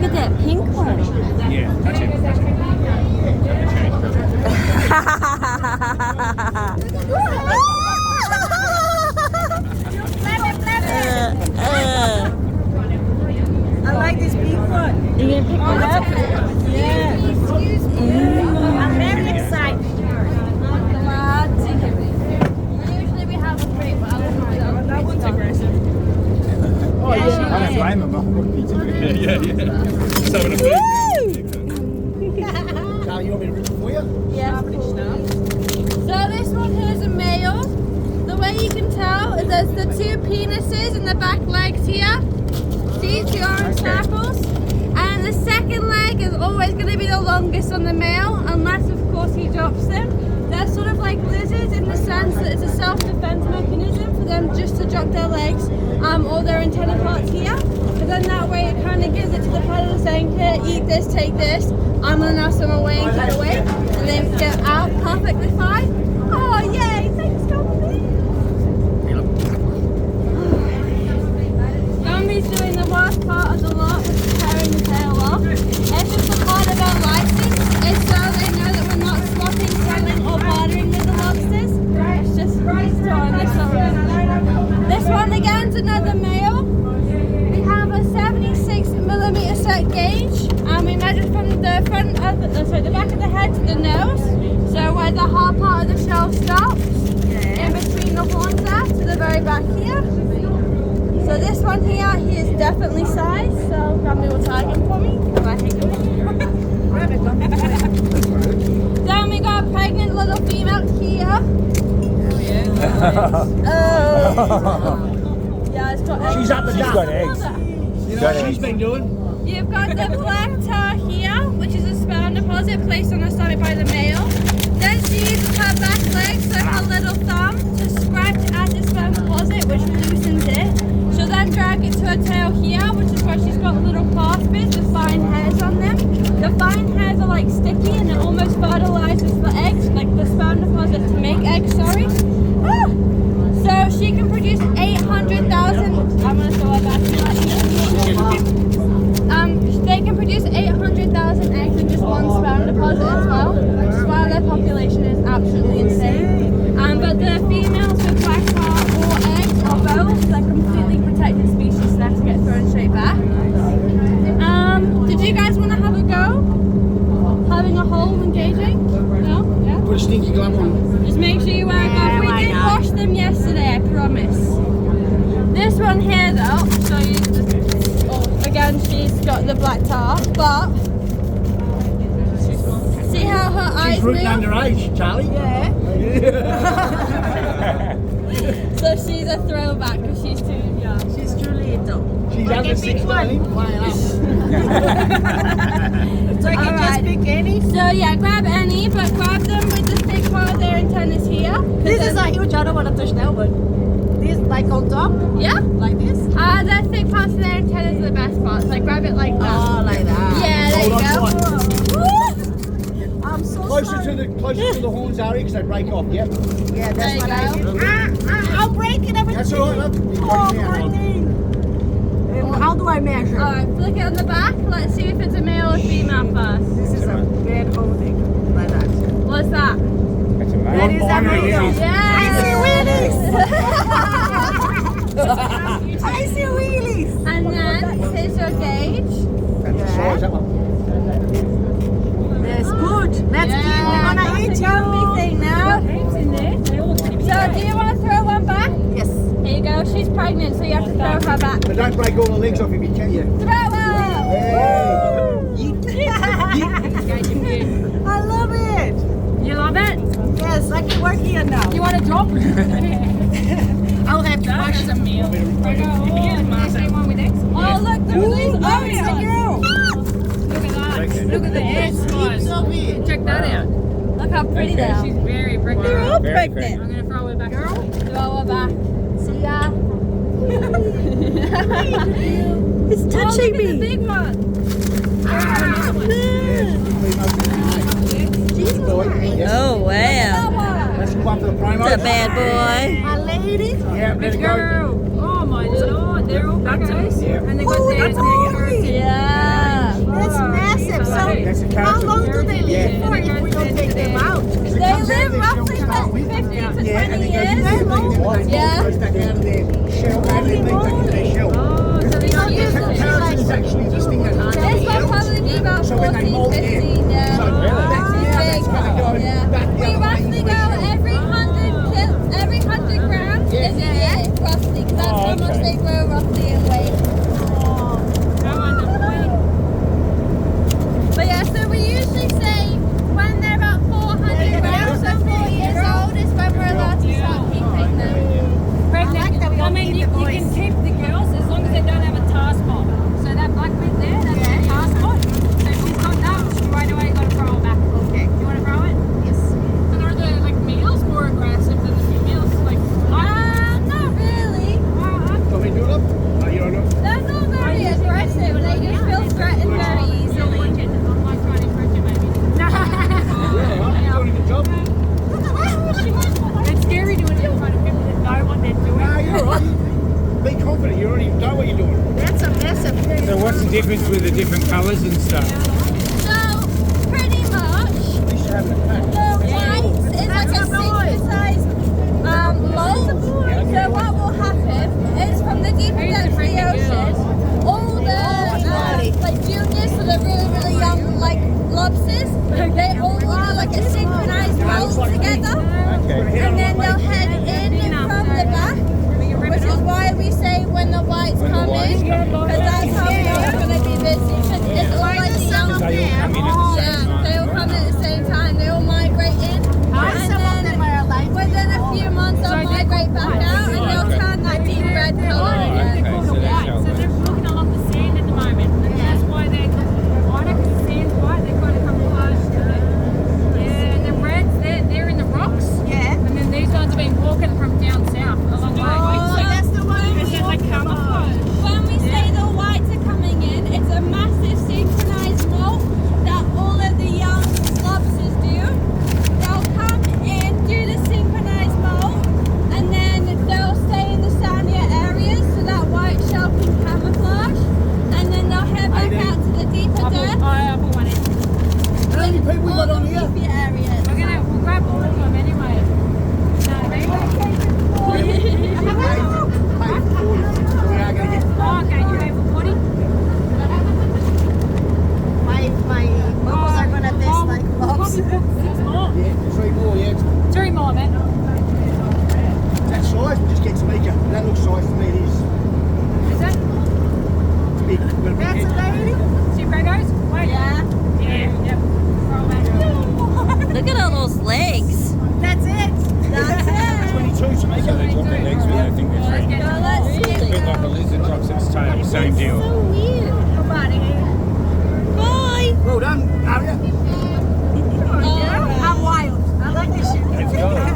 Look at that pink one. Yeah, touch it. I like this pink one. You gonna pick one up? Yeah. I'm very excited. Usually we have a crate, but I don't know. That one's aggressive. Oh, yeah. I don't blame him. Yeah. Just having a big Carl, you want me to rip it for you? Yeah. So this one here is a male. The way you can tell is there's the two penises and the back legs here. See, two orange circles. And the second leg is always going to be the longest on the male, unless of course he drops them. They're sort of like lizards in the sense that it's a self-defense mechanism for them just to drop their legs or their antenna parts here. But then that way it kind of gives it to the predator saying, here, eat this, take this. I'm going to now swim away and get away. And then get out perfectly fine. Oh, yay! Thanks, Gumby. Gumby's doing the worst part of the lot, which is tearing the tail off. It's just the part of our license is so they know that we're not swapping, selling, or bartering with the lobsters. It's just storing this one. This one again is another male. We have a 76mm set gauge, and we measure from the back of the head to the nose. So where the hard part of the shell stops, in between the horns there to the very back here. So this one here, he is definitely sized. So Gumby will tag him for me. Then we got a pregnant little female here. Yeah, it's got eggs. She's up the She's got eggs. You know what she's been doing? You've got the black tar here, which is a sperm deposit placed on her stomach by the male. Then she uses her back legs, so her little thumb, to scratch at the sperm deposit, which loosens it. She'll then drag it to her tail here, which is where she's got little claspers with fine hairs on them. The fine hairs are like sticky and it almost fertilizes the eggs, like the sperm deposit to make eggs, sorry. So she can produce 800,000. I'm going to throw her back. They can produce 800,000 eggs in just one sperm deposit as well, which is why their population is absolutely insane. But the females with black tar or eggs or both, they're completely protected species, so they have to get thrown straight back. Did you guys want to have a go? Having a hole engaging? No? Yeah? Put a stinky glove on. Just make sure you wear a glove. We did wash them yesterday, I promise. This one here though, I'll show you again, she's got the black tar, but see how her eyes She's move? rooting underage, Charlie. Yeah. So she's a throwback because she's too young. She's truly a dog. She's under 16, playing up. So I can just pick any? So yeah, grab any, but grab them with the thick part of their antennas here. This is a huge, I don't want to touch that one. This like on top? Yeah? Like this? The thick parts of their antennas are the best parts. Like grab it like that. Oh, like that. Yeah, there Hold you on go. I'm so Closer sorry. to the horns, Ari, because they break off. Yep. Yeah, There that's you what I go. do. I'll break it every That's all right, love. You've Oh, got it now. my thing. How do I measure? Alright, flick it on the back. Let's see if it's a male or female first. This is a bad whole thing. Like that. What's that? That's a That is amazing. Yeah. I see wheelies. And then here's your gauge. That's the size, that one. That's good. Let's eat. We're gonna eat you. Thing now. So do you want to throw one back? Yes. Here you go. She's pregnant, so you have to throw her back. But don't break all the legs off if you can. Throw her! I love it. You love it? Yes, I can work here now. You want to drop? I'll have to wash a meal. Oh, look, the police. Oh, it's a girl. Look at that. Look at the head size. Check that out. Look how pretty they are. She's very pregnant. They're all Very pregnant. I'm going to throw her back. Girl? Throw her back. See ya. It's touching The me. big one. Ah, man. Oh, wow. Let's go on to the primo. It's a bad boy. A lady. Yeah, let it go. Girl. Oh my lord, they're all buggers. Yeah. And they Oh, got their Yeah. That's massive. That's a So, character. how long do they live Yeah. for if we don't take them out? It They comes out live of their roughly shell to start with. 50 to Yeah, 20 and it goes years. into their white Yeah. goes back out of their shell, out of their meat back into their shell. Oh, so they So don't this use is it. Keratin is actually this thing that can't This get will probably be about So when they 14, molt 15, in, yeah. so that's going to go Yeah. back the We other way roughly into go their shell. every 100 grams Yeah. is a year, roughly. 'Cause that's how much they grow roughly in weight. But yeah, so we usually say when they're about 400 grams and 4 years old is when we're allowed to start keeping them. I mean, you can keep the girls as long as they don't have a tar spot. So that black bit there, that's a tar spot. So if she's got that, straight away you got to throw her back. Okay. You want to throw it? Yes. And are the males more aggressive than the females? Not really. So we do it up? Oh, you don't know? They're not very aggressive. They just feel threatened very easily. I'm like trying to encourage you maybe. Yeah, right. You're doing a good job. It's scary doing it in front of people that know what they're doing. Nah, you're all right. Be confident. You already know what you're doing. That's a massive thing. So what's the difference with the different colours and stuff? So, pretty much, At least you're having a pack. the white is like a synthesized mold. So what will happen is from the deeper depths of the ocean, all the like juniors, so the really young like lobsters, they all are like a synchronized mold together, Okay. and then they'll head in from the back, which is why we say when the whites When the come whites in, come in. because that's how we know it's going to be busy. Because it's all like the young. They all come in at the same Yeah, time. they all come in at the same time. They all migrate in, Some of and them then are alive. within a few months they'll migrate back out, and they'll turn that deep red color Oh, again. okay. So that's how So they're looking along the sand at the moment. And that's why they're whiter, because the sand's white. They kind of camouflage. Yeah, and the reds, they're in the rocks. Yeah. And then these ones have been walking from down south a long way. Oh, that's the one. It's just like camouflage. When we say the whites are coming in, it's a massive synchronized molt that all of the young lobsters do. They'll come in, do the synchronized molt, and then they'll stay in the sandier areas so that white shell can camouflage, and then they'll head back out to the deeper depths. I'll put one in. How many people we All got the on here? leafy areas. We'll grab all of them anyway. You know what I mean? Pay 40. So we are going to get. Oh, okay, you pay for 40? My bubbles are gonna taste like lobster. 6 more. Yeah, 3 more, yeah. 3 more, man. That size, we just get to make it. That looks size to me, it is. Is that? It's big. Got a big That's a head. lady. Two Gregos? Wait. Yeah. Yeah, yep. Roll back. Look at all those legs. That's it. That's it. 22 to make So they it. took their legs, but I think they're Let's three. get So let's A get bit like a lizard drops its tail, same deal. So weird. Come on here. Bye. Well done, Aria. Alright. I'm wild. I like this shit. Let's go.